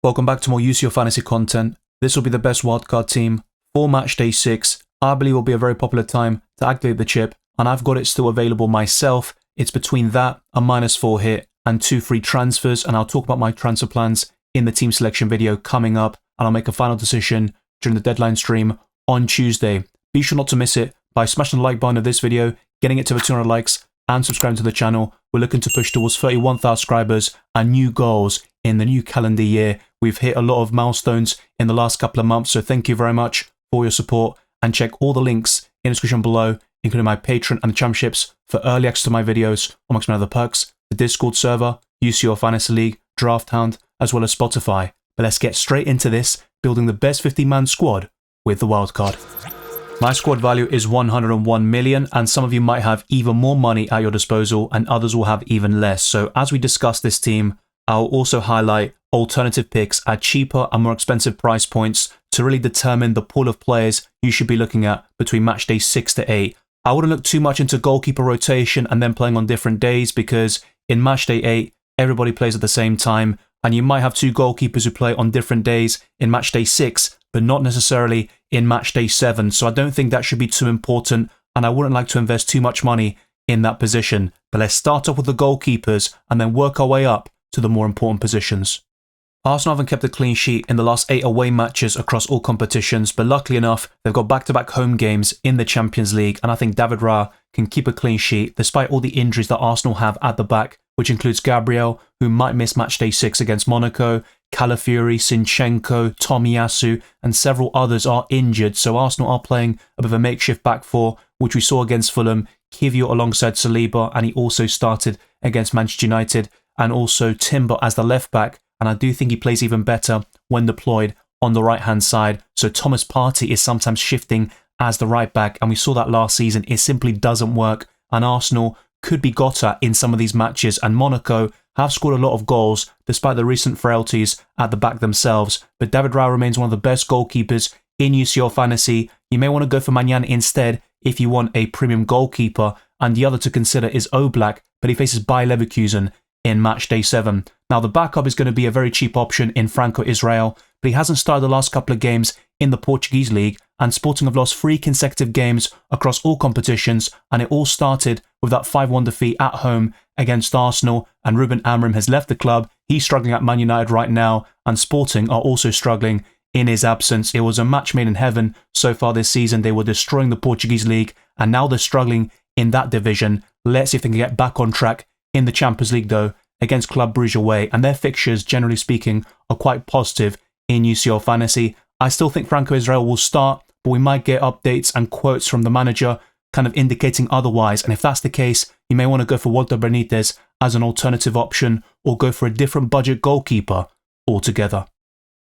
Welcome back to more UCL Fantasy content. This will be the best wildcard team for Matchday 6. I believe will be a very popular time to activate the chip, and I've got it still available myself. It's between that, a -4 hit, and 2 free transfers, and I'll talk about my transfer plans in the team selection video coming up, and I'll make a final decision during the deadline stream on Tuesday. Be sure not to miss it by smashing the like button of this video, getting it to the 200 likes, and subscribing to the channel. We're looking to push towards 31,000 subscribers and new goals in the new calendar year. We've hit a lot of milestones in the last couple of months, so thank you very much for your support, and check all the links in the description below, including my Patreon and the championships for early access to my videos, amongst many other perks, the Discord server, UCL Fantasy League, Draft Hound, as well as Spotify. But let's get straight into this, building the best 50-man squad with the wildcard. My squad value is 101 million, and some of you might have even more money at your disposal, and others will have even less. So as we discuss this team, I'll also highlight alternative picks at cheaper and more expensive price points to really determine the pool of players you should be looking at between match day 6 to 8. I wouldn't look too much into goalkeeper rotation and then playing on different days, because in match day 8, everybody plays at the same time, and you might have 2 goalkeepers who play on different days in match day 6, but not necessarily in match day 7. So I don't think that should be too important, and I wouldn't like to invest too much money in that position. But let's start off with the goalkeepers and then work our way up to the more important positions. Arsenal haven't kept a clean sheet in the last 8 away matches across all competitions, but luckily enough, they've got back-to-back home games in the Champions League, and I think David Raya can keep a clean sheet despite all the injuries that Arsenal have at the back, which includes Gabriel, who might miss match day 6 against Monaco, Calafiori, Zinchenko, Tomiyasu, and several others are injured, so Arsenal are playing a bit of a makeshift back four, which we saw against Fulham, Kiwior alongside Saliba, and he also started against Manchester United, and also Timber as the left back, and I do think he plays even better when deployed on the right-hand side. So Thomas Partey is sometimes shifting as the right back, and we saw that last season. It simply doesn't work, and Arsenal could be got at in some of these matches, and Monaco have scored a lot of goals despite the recent frailties at the back themselves. But David Raya remains one of the best goalkeepers in UCL Fantasy. You may want to go for Mañana instead if you want a premium goalkeeper, and the other to consider is Oblak, but he faces Bayer Leverkusen in match day 7. Now the backup is going to be a very cheap option in Franco Israel, but he hasn't started the last couple of games in the Portuguese league, and Sporting have lost 3 consecutive games across all competitions, and it all started with that 5-1 defeat at home against Arsenal, and Ruben Amorim has left the club. He's struggling at Man United right now, and Sporting are also struggling in his absence. It was a match made in heaven so far this season. They were destroying the Portuguese league, and now they're struggling in that division. Let's see if they can get back on track in the Champions League though, against Club Brugge away, and their fixtures, generally speaking, are quite positive in UCL Fantasy. I still think Franco Israel will start, but we might get updates and quotes from the manager kind of indicating otherwise, and if that's the case, you may want to go for Walter Benitez as an alternative option, or go for a different budget goalkeeper altogether.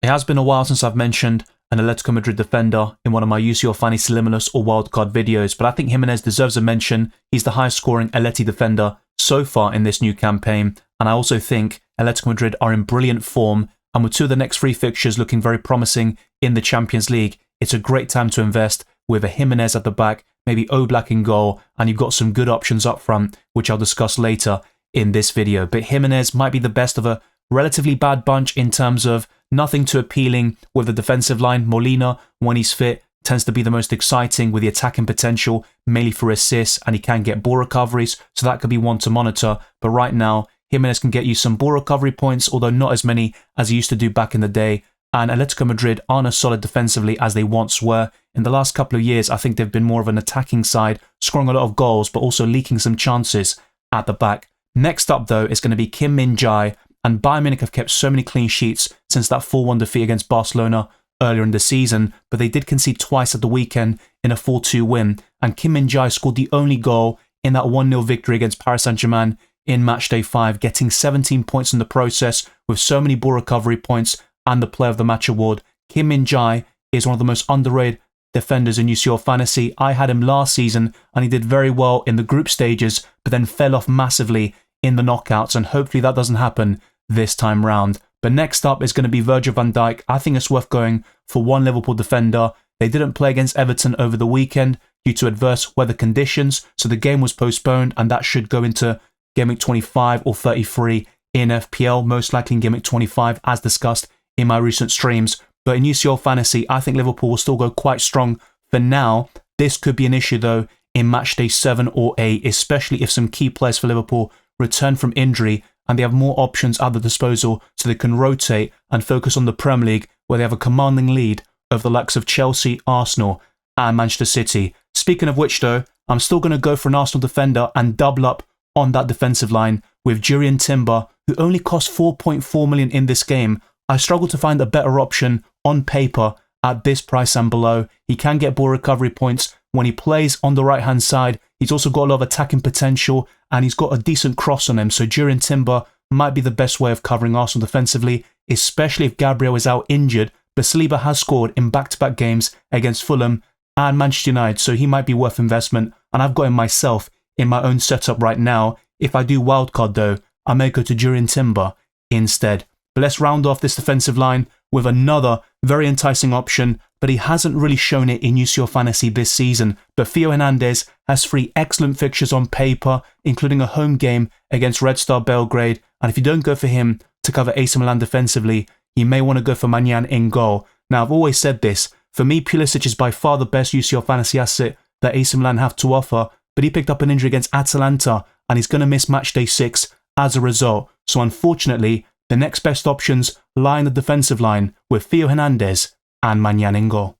It has been a while since I've mentioned an Atletico Madrid defender in one of my UCL Fantasy Limitless or Wildcard videos, but I think Jimenez deserves a mention. He's the highest scoring Atleti defender so far in this new campaign, and I also think Atletico Madrid are in brilliant form, and with 2 of the next 3 fixtures looking very promising in the Champions League, it's a great time to invest with a Jimenez at the back, maybe Oblak in goal, and you've got some good options up front, which I'll discuss later in this video. But Jimenez might be the best of a relatively bad bunch in terms of nothing too appealing with the defensive line. Molina, when he's fit, tends to be the most exciting with the attacking potential, mainly for assists, and he can get ball recoveries, so that could be one to monitor. But right now, Jimenez can get you some ball recovery points, although not as many as he used to do back in the day. And Atletico Madrid aren't as solid defensively as they once were. In the last couple of years, I think they've been more of an attacking side, scoring a lot of goals, but also leaking some chances at the back. Next up, though, is going to be Kim Min-jae, and Bayern Munich have kept so many clean sheets since that 4-1 defeat against Barcelona earlier in the season, but they did concede twice at the weekend in a 4-2 win, and Kim Min-jae scored the only goal in that 1-0 victory against Paris Saint-Germain in match day 5, getting 17 points in the process with so many ball recovery points and the Player of the Match award. Kim Min-jae is one of the most underrated defenders in UCL Fantasy. I had him last season and he did very well in the group stages, but then fell off massively in the knockouts, and hopefully that doesn't happen this time round. But next up is going to be Virgil van Dijk. I think it's worth going for one Liverpool defender. They didn't play against Everton over the weekend due to adverse weather conditions, so the game was postponed, and that should go into Game Week 25 or 33 in FPL, most likely in Game Week 25 as discussed in my recent streams. But in UCL Fantasy, I think Liverpool will still go quite strong for now. This could be an issue though in matchday 7 or 8, especially if some key players for Liverpool return from injury and they have more options at their disposal so they can rotate and focus on the Premier League where they have a commanding lead over the likes of Chelsea, Arsenal and Manchester City. Speaking of which though, I'm still going to go for an Arsenal defender and double up on that defensive line with Jurrien Timber, who only cost 4.4 million in this game. I struggle to find a better option on paper at this price and below. He can get ball recovery points when he plays on the right hand side. He's also got a lot of attacking potential and he's got a decent cross on him. So Jurrien Timber might be the best way of covering Arsenal defensively, especially if Gabriel is out injured. But Saliba has scored in back-to-back games against Fulham and Manchester United, so he might be worth investment. And I've got him myself in my own setup right now. If I do wildcard though, I may go to Jurrien Timber instead. But let's round off this defensive line with another very enticing option, but he hasn't really shown it in UCL Fantasy this season. But Theo Hernandez has 3 excellent fixtures on paper, including a home game against Red Star Belgrade. And if you don't go for him to cover AC Milan defensively, you may want to go for Maignan in goal. Now, I've always said this. For me, Pulisic is by far the best UCL Fantasy asset that AC Milan have to offer, but he picked up an injury against Atalanta and he's going to miss matchday 6 as a result. So unfortunately, the next best options lie in the defensive line with Theo Hernandez and Maignan in goal.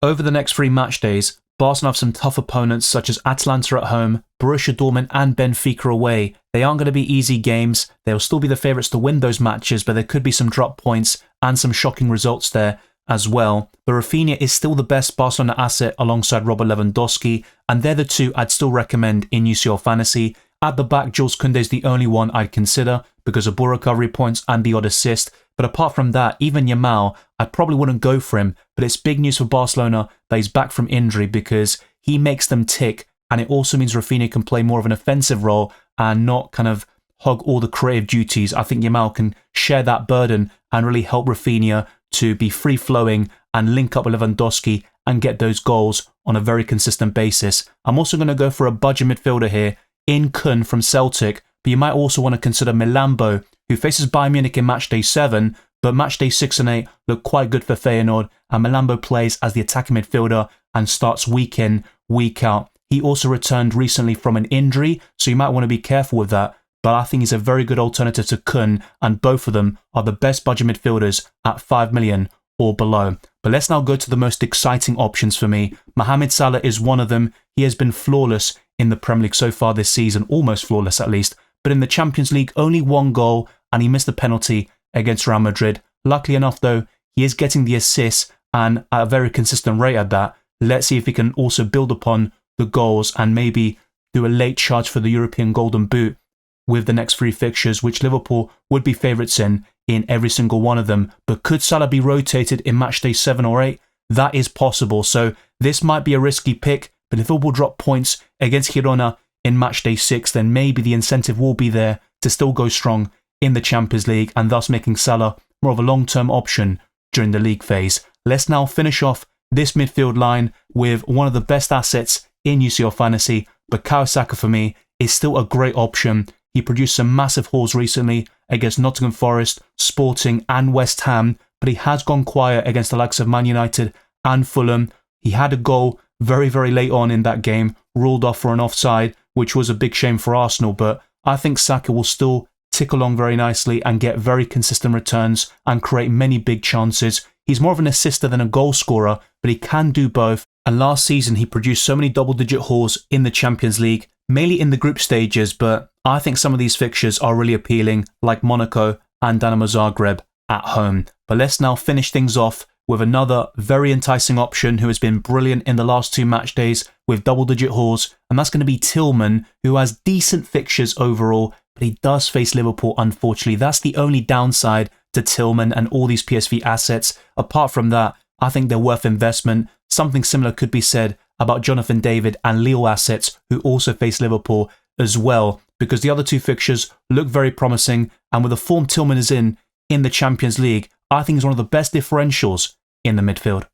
Over the next 3 match days, Barcelona have some tough opponents such as Atalanta at home, Borussia Dortmund and Benfica away. They aren't going to be easy games. They'll still be the favourites to win those matches, but there could be some drop points and some shocking results there as well. But Rafinha is still the best Barcelona asset alongside Robert Lewandowski, and they're the 2 I'd still recommend in UCL Fantasy. At the back, Jules Koundé is the only one I'd consider because of ball recovery points and the odd assist. But apart from that, even Yamal, I probably wouldn't go for him. But it's big news for Barcelona that he's back from injury because he makes them tick. And it also means Rafinha can play more of an offensive role and not kind of hog all the creative duties. I think Yamal can share that burden and really help Rafinha to be free-flowing and link up with Lewandowski and get those goals on a very consistent basis. I'm also going to go for a budget midfielder here in Kun from Celtic, but you might also want to consider Milambo, who faces Bayern Munich in matchday 7, but matchday 6 and 8 look quite good for Feyenoord, and Milambo plays as the attacking midfielder and starts week in, week out. He also returned recently from an injury, so you might want to be careful with that, but I think he's a very good alternative to Kun, and both of them are the best budget midfielders at 5 million or below. But let's now go to the most exciting options for me. Mohamed Salah is one of them. He has been flawless in the Premier League so far this season, almost flawless at least. But in the Champions League, only 1 goal, and he missed a penalty against Real Madrid. Luckily enough though, he is getting the assists and at a very consistent rate at that. Let's see if he can also build upon the goals and maybe do a late charge for the European Golden Boot with the next 3 fixtures, which Liverpool would be favourites in every single one of them. But could Salah be rotated in matchday 7 or 8? That is possible. So this might be a risky pick, but if Liverpool drop points against Girona in matchday 6, then maybe the incentive will be there to still go strong in the Champions League and thus making Salah more of a long-term option during the league phase. Let's now finish off this midfield line with one of the best assets in UCL Fantasy, but Bukayo Saka for me is still a great option. He produced some massive hauls recently against Nottingham Forest, Sporting and West Ham, but he has gone quiet against the likes of Man United and Fulham. He had a goal very, very late on in that game, ruled off for an offside, which was a big shame for Arsenal, but I think Saka will still tick along very nicely and get very consistent returns and create many big chances. He's more of an assister than a goal scorer, but he can do both. And last season, he produced so many double-digit hauls in the Champions League, mainly in the group stages, but I think some of these fixtures are really appealing, like Monaco and Dinamo Zagreb at home. But let's now finish things off with another very enticing option who has been brilliant in the last 2 match days with double-digit hauls, and that's going to be Tillman, who has decent fixtures overall, but he does face Liverpool, unfortunately. That's the only downside to Tillman and all these PSV assets. Apart from that, I think they're worth investment. Something similar could be said about Jonathan David and Lille assets, who also face Liverpool as well, because the other 2 fixtures look very promising, and with the form Tillman is in the Champions League, I think he's one of the best differentials in the midfield.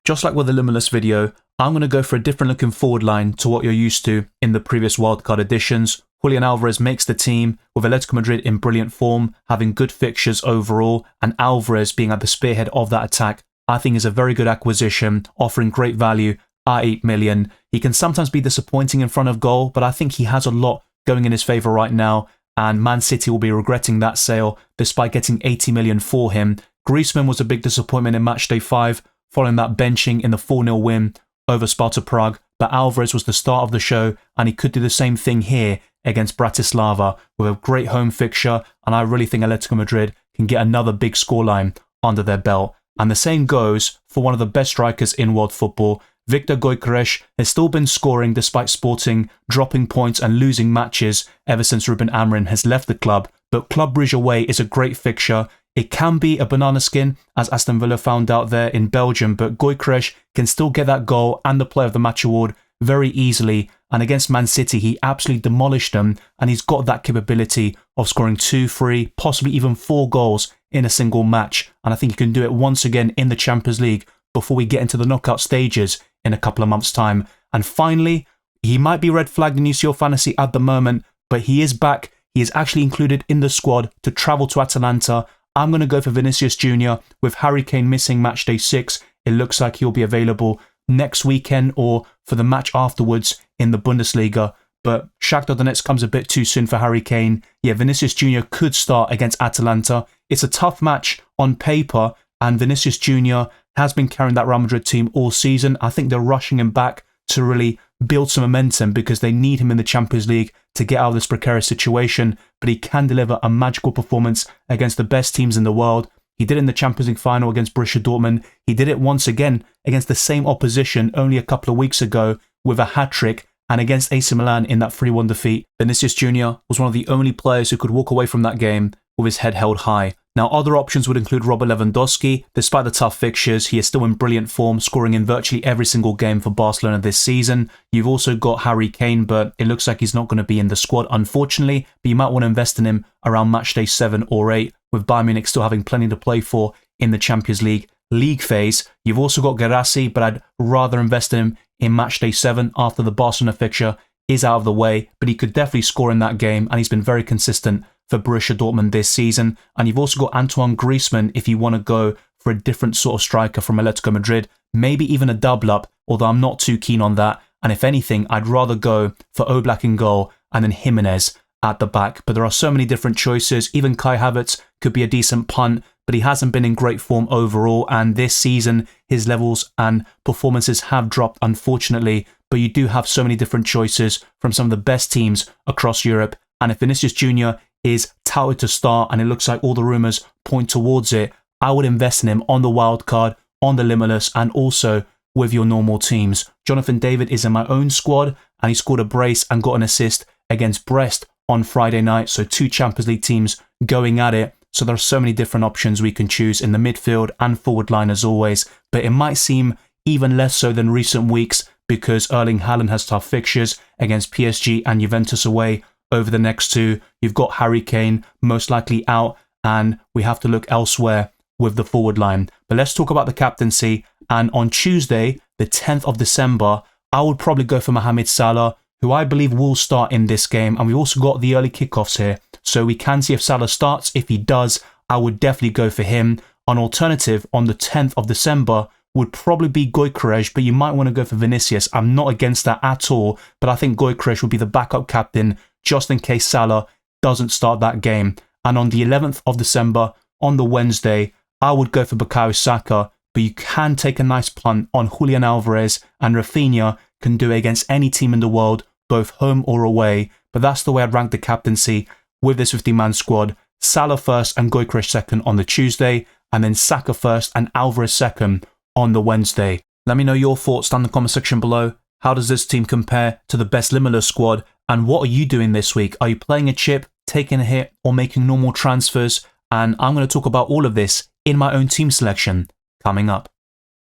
Just like with the Limitless video, I'm going to go for a different looking forward line to what you're used to in the previous wildcard editions. Julian Alvarez makes the team, with Atletico Madrid in brilliant form, having good fixtures overall, and Alvarez being at the spearhead of that attack, I think is a very good acquisition, offering great value at 8 million. He can sometimes be disappointing in front of goal, but I think he has a lot going in his favour right now, and Man City will be regretting that sale despite getting 80 million for him. Griezmann was a big disappointment in Matchday 5, following that benching in the 4-0 win over Sparta Prague, but Alvarez was the star of the show, and he could do the same thing here against Bratislava with a great home fixture, and I really think Atletico Madrid can get another big scoreline under their belt. And the same goes for one of the best strikers in world football. Viktor Gyökeres has still been scoring despite Sporting dropping points and losing matches ever since Ruben Amorim has left the club, but Club Brugge away is a great fixture. It can be a banana skin, as Aston Villa found out there in Belgium, but Gyökeres can still get that goal and the Player of the Match award very easily, and against Man City he absolutely demolished them, and he's got that capability of scoring 2, 3, possibly even 4 goals in a single match, and I think he can do it once again in the Champions League before we get into the knockout stages in a couple of months' time. And finally, he might be red flagged in UCL Fantasy at the moment, but he is back. He is actually included in the squad to travel to Atalanta. I'm going to go for Vinicius Jr. with Harry Kane missing Matchday 6. It looks like he'll be available next weekend or for the match afterwards in the Bundesliga. But Shakhtar Donetsk comes a bit too soon for Harry Kane. Yeah, Vinicius Jr. could start against Atalanta. It's a tough match on paper, and Vinicius Jr. has been carrying that Real Madrid team all season. I think they're rushing him back to really build some momentum because they need him in the Champions League to get out of this precarious situation, but he can deliver a magical performance against the best teams in the world. He did it in the Champions League final against Borussia Dortmund. He did it once again against the same opposition only a couple of weeks ago with a hat-trick, and against AC Milan in that 3-1 defeat. Vinicius Jr. was one of the only players who could walk away from that game with his head held high. Now, other options would include Robert Lewandowski. Despite the tough fixtures, he is still in brilliant form, scoring in virtually every single game for Barcelona this season. You've also got Harry Kane, but it looks like he's not going to be in the squad, unfortunately. But you might want to invest in him around matchday 7 or 8, with Bayern Munich still having plenty to play for in the Champions League phase. You've also got Guirassy, but I'd rather invest in him in matchday 7 after the Barcelona fixture is out of the way, but he could definitely score in that game, and he's been very consistent for Borussia Dortmund this season. And you've also got Antoine Griezmann if you want to go for a different sort of striker from Atletico Madrid, maybe even a double up, although I'm not too keen on that. And if anything, I'd rather go for Oblak in goal and then Jimenez at the back. But there are so many different choices. Even Kai Havertz could be a decent punt, but he hasn't been in great form overall, and this season his levels and performances have dropped, unfortunately. But you do have so many different choices from some of the best teams across Europe, and if Vinicius Jr. is touted to start, and it looks like all the rumours point towards it, I would invest in him on the wild card, on the limitless, and also with your normal teams. Jonathan David is in my own squad, and he scored a brace and got an assist against Brest on Friday night, so 2 Champions League teams going at it. So there are so many different options we can choose in the midfield and forward line as always, but it might seem even less so than recent weeks because Erling Haaland has tough fixtures against PSG and Juventus away over the next 2. You've got Harry Kane most likely out, and we have to look elsewhere with the forward line. But let's talk about the captaincy, and on Tuesday, the 10th of December, I would probably go for Mohamed Salah, who I believe will start in this game, and we've also got the early kickoffs here, so we can see if Salah starts. If he does, I would definitely go for him. An alternative on the 10th of December would probably be Gyökeres, but you might want to go for Vinicius. I'm not against that at all, but I think Gyökeres would be the backup captain just in case Salah doesn't start that game. And on the 11th of December, on the Wednesday, I would go for Bukayo Saka, but you can take a nice punt on Julian Alvarez, and Rafinha can do it against any team in the world, both home or away. But that's the way I'd rank the captaincy with this 50-man squad. Salah first and Gyökeres second on the Tuesday, and then Saka first and Alvarez second on the Wednesday. Let me know your thoughts down in the comment section below. How does this team compare to the best limitless squad? And what are you doing this week? Are you playing a chip, taking a hit, or making normal transfers? And I'm going to talk about all of this in my own team selection coming up.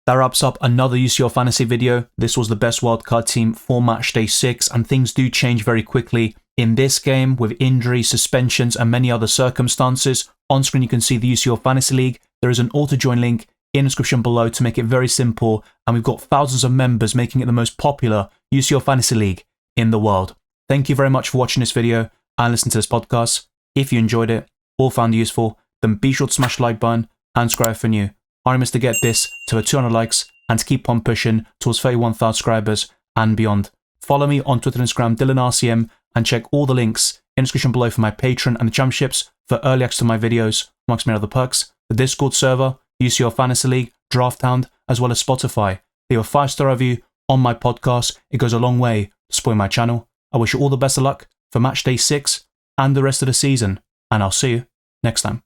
That wraps up another UCL Fantasy video. This was the best wildcard team for Matchday 6, and things do change very quickly in this game with injuries, suspensions, and many other circumstances. On screen you can see the UCL Fantasy League. There is an auto-join link in the description below to make it very simple, and we've got thousands of members making it the most popular UCL Fantasy League in the world. Thank you very much for watching this video and listening to this podcast. If you enjoyed it or found it useful, then be sure to smash the like button and subscribe for new. Our aim is to get this to a 200 likes and to keep on pushing towards 31,000 subscribers and beyond. Follow me on Twitter and Instagram, DylanRCM, and check all the links in the description below for my Patreon and the championships for early access to my videos, amongst many other perks, the Discord server, UCL Fantasy League, Draft Hound, as well as Spotify. Leave a 5-star review on my podcast. It goes a long way to support my channel. I wish you all the best of luck for Matchday 6 and the rest of the season, and I'll see you next time.